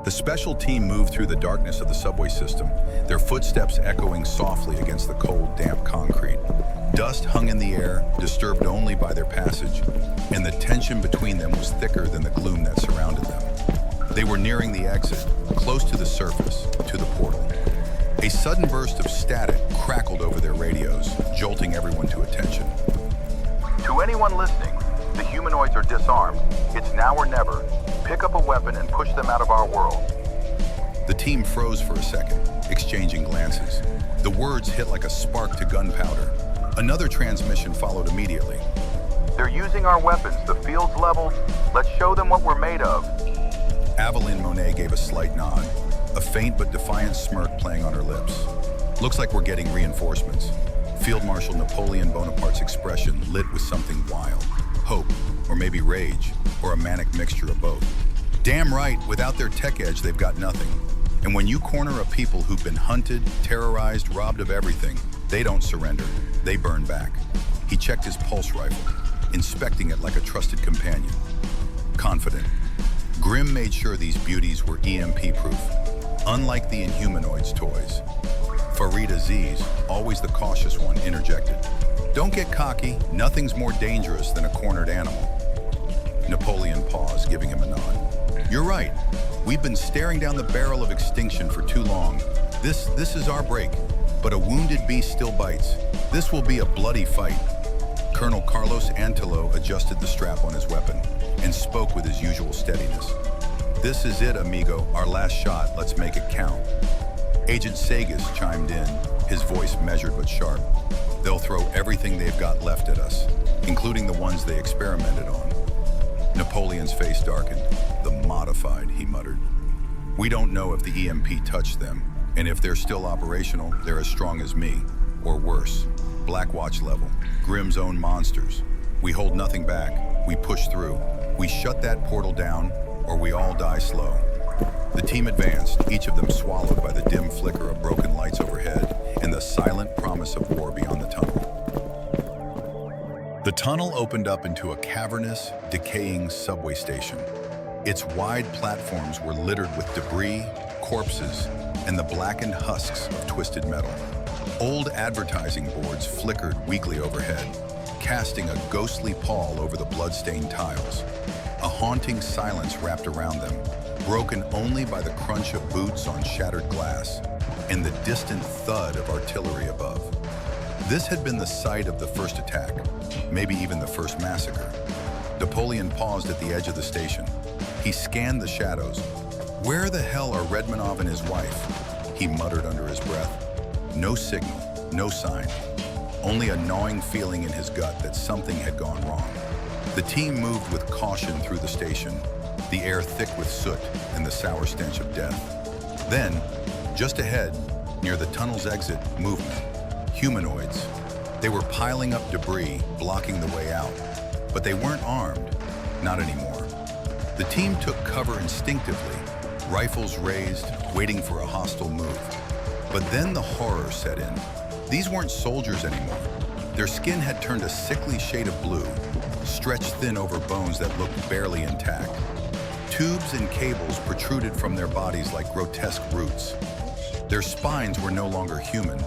The special team moved through the darkness of the subway system, their footsteps echoing softly against the cold, damp concrete. Dust hung in the air, disturbed only by their passage, and the tension between them was thicker than the gloom that surrounded them. They were nearing the exit, close to the surface, to the portal. A sudden burst of static crackled over their radios, jolting everyone to attention. To anyone listening, the humanoids are disarmed. It's now or never. Pick up a weapon and push them out of our world. The team froze for a second, exchanging glances. The words hit like a spark to gunpowder. Another transmission followed immediately. They're using our weapons. The field's leveled. Let's show them what we're made of. Aveline Monet gave a slight nod, a faint but defiant smirk playing on her lips. Looks like we're getting reinforcements. Field Marshal Napoleon Bonaparte's expression lit with something wild. Hope, or maybe rage, or a manic mixture of both. Damn right, without their tech edge, they've got nothing. And when you corner a people who've been hunted, terrorized, robbed of everything, they don't surrender, they burn back. He checked his pulse rifle, inspecting it like a trusted companion. Confident. Grimm made sure these beauties were EMP-proof, unlike the Inhumanoids' toys. Farid Aziz, always the cautious one, interjected. Don't get cocky, nothing's more dangerous than a cornered animal. Napoleon paused, giving him a nod. You're right, we've been staring down the barrel of extinction for too long. This is our break, but a wounded beast still bites. This will be a bloody fight. Colonel Carlos Antelo adjusted the strap on his weapon and spoke with his usual steadiness. This is it, amigo, our last shot, let's make it count. Agent Sagas chimed in, his voice measured but sharp. They'll throw everything they've got left at us, including the ones they experimented on. Napoleon's face darkened. The modified, he muttered. We don't know if the EMP touched them, and if they're still operational, they're as strong as me, or worse. Black Watch level, Grimm's own monsters. We hold nothing back, we push through. We shut that portal down, or we all die slow. The team advanced, each of them swallowed by the dim flicker of broken lights overhead and the silent promise of war beyond the tunnel. The tunnel opened up into a cavernous, decaying subway station. Its wide platforms were littered with debris, corpses, and the blackened husks of twisted metal. Old advertising boards flickered weakly overhead, casting a ghostly pall over the blood-stained tiles. A haunting silence wrapped around them, broken only by the crunch of boots on shattered glass and the distant thud of artillery above. This had been the site of the first attack, maybe even the first massacre. Napoleon paused at the edge of the station. He scanned the shadows. Where the hell are Redmanov and his wife? He muttered under his breath. No signal, no sign, only a gnawing feeling in his gut that something had gone wrong. The team moved with caution through the station, the air thick with soot and the sour stench of death. Then, just ahead, near the tunnel's exit, movement. Humanoids. They were piling up debris, blocking the way out. But they weren't armed. Not anymore. The team took cover instinctively, rifles raised, waiting for a hostile move. But then the horror set in. These weren't soldiers anymore. Their skin had turned a sickly shade of blue, stretched thin over bones that looked barely intact. Tubes and cables protruded from their bodies like grotesque roots. Their spines were no longer human.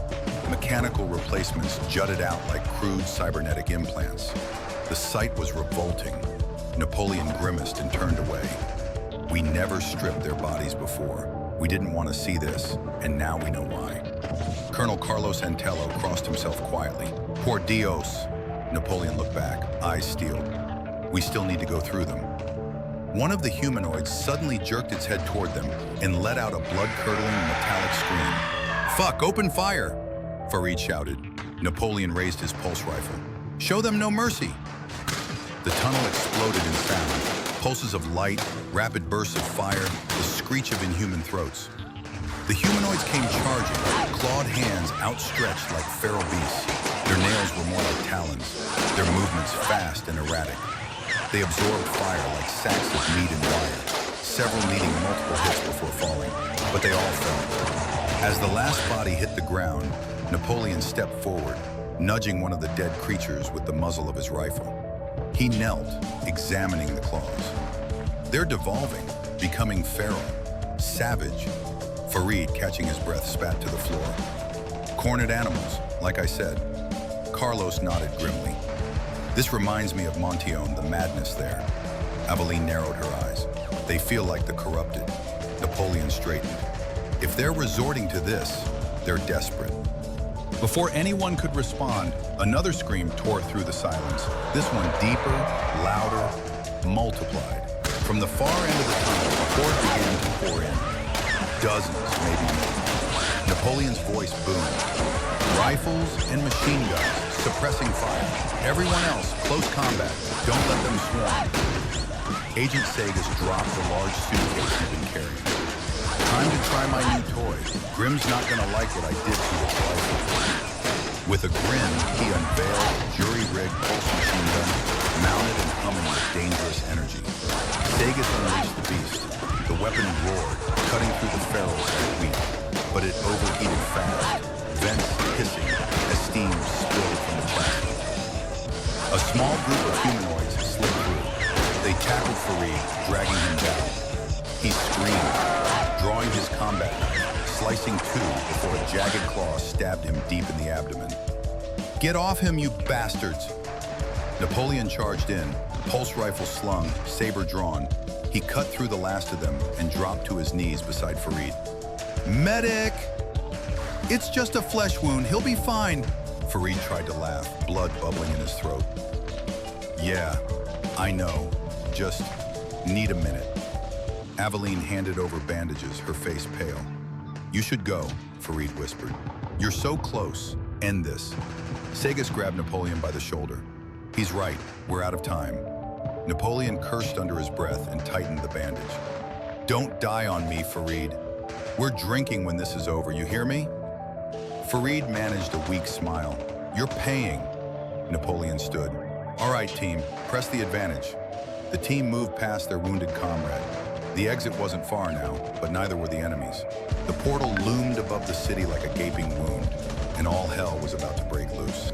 Mechanical replacements jutted out like crude cybernetic implants. The sight was revolting. Napoleon grimaced and turned away. We never stripped their bodies before. We didn't want to see this, and now we know why. Colonel Carlos Antelo crossed himself quietly. Por Dios. Napoleon looked back, eyes steeled. We still need to go through them. One of the humanoids suddenly jerked its head toward them and let out a blood-curdling metallic scream. Fuck, open fire! Farid shouted. Napoleon raised his pulse rifle. Show them no mercy! The tunnel exploded in sound. Pulses of light, rapid bursts of fire, the screech of inhuman throats. The humanoids came charging, clawed hands outstretched like feral beasts. Their nails were more like talons, their movements fast and erratic. They absorbed fire like sacks of meat and wire, several needing multiple hits before falling, but they all fell. As the last body hit the ground, Napoleon stepped forward, nudging one of the dead creatures with the muzzle of his rifle. He knelt, examining the claws. They're devolving, becoming feral. Savage. Farid, catching his breath, spat to the floor. Cornered animals, like I said. Carlos nodded grimly. This reminds me of Montillon, the madness there. Aveline narrowed her eyes. They feel like the corrupted. Napoleon straightened. If they're resorting to this, they're desperate. Before anyone could respond, another scream tore through the silence. This one deeper, louder, multiplied. From the far end of the tunnel, a horde began to pour in. Dozens, maybe more. Napoleon's voice boomed. Rifles and machine guns, suppressing fire. Everyone else, close combat. Don't let them swarm. Agent Sagas dropped the large suitcase he'd been carrying. Time to try my new toy. Grim's not gonna like what I did to his rifle. With a grin, he unveiled a jury-rigged pulse machine gun, mounted and humming with dangerous energy. Sagas unleashed the beast. The weapon roared, cutting through the ferrules like wheat. But it overheated fast, vents hissing as steam spilled from the chassis. A small group of humanoids slid through. They tackled Farid, dragging him down. He screamed, drawing his combat knife, slicing two before a jagged claw stabbed him deep in the abdomen. Get off him, you bastards! Napoleon charged in, pulse rifle slung, saber drawn. He cut through the last of them and dropped to his knees beside Farid. Medic! It's just a flesh wound, he'll be fine. Farid tried to laugh, blood bubbling in his throat. Yeah, I know. Just need a minute. Aveline handed over bandages, her face pale. You should go, Farid whispered. You're so close. End this. Sagas grabbed Napoleon by the shoulder. He's right, we're out of time. Napoleon cursed under his breath and tightened the bandage. Don't die on me, Farid. We're drinking when this is over, you hear me? Farid managed a weak smile. You're paying. Napoleon stood. All right, team, press the advantage. The team moved past their wounded comrade. The exit wasn't far now, but neither were the enemies. The portal loomed above the city like a gaping wound, and all hell was about to break loose.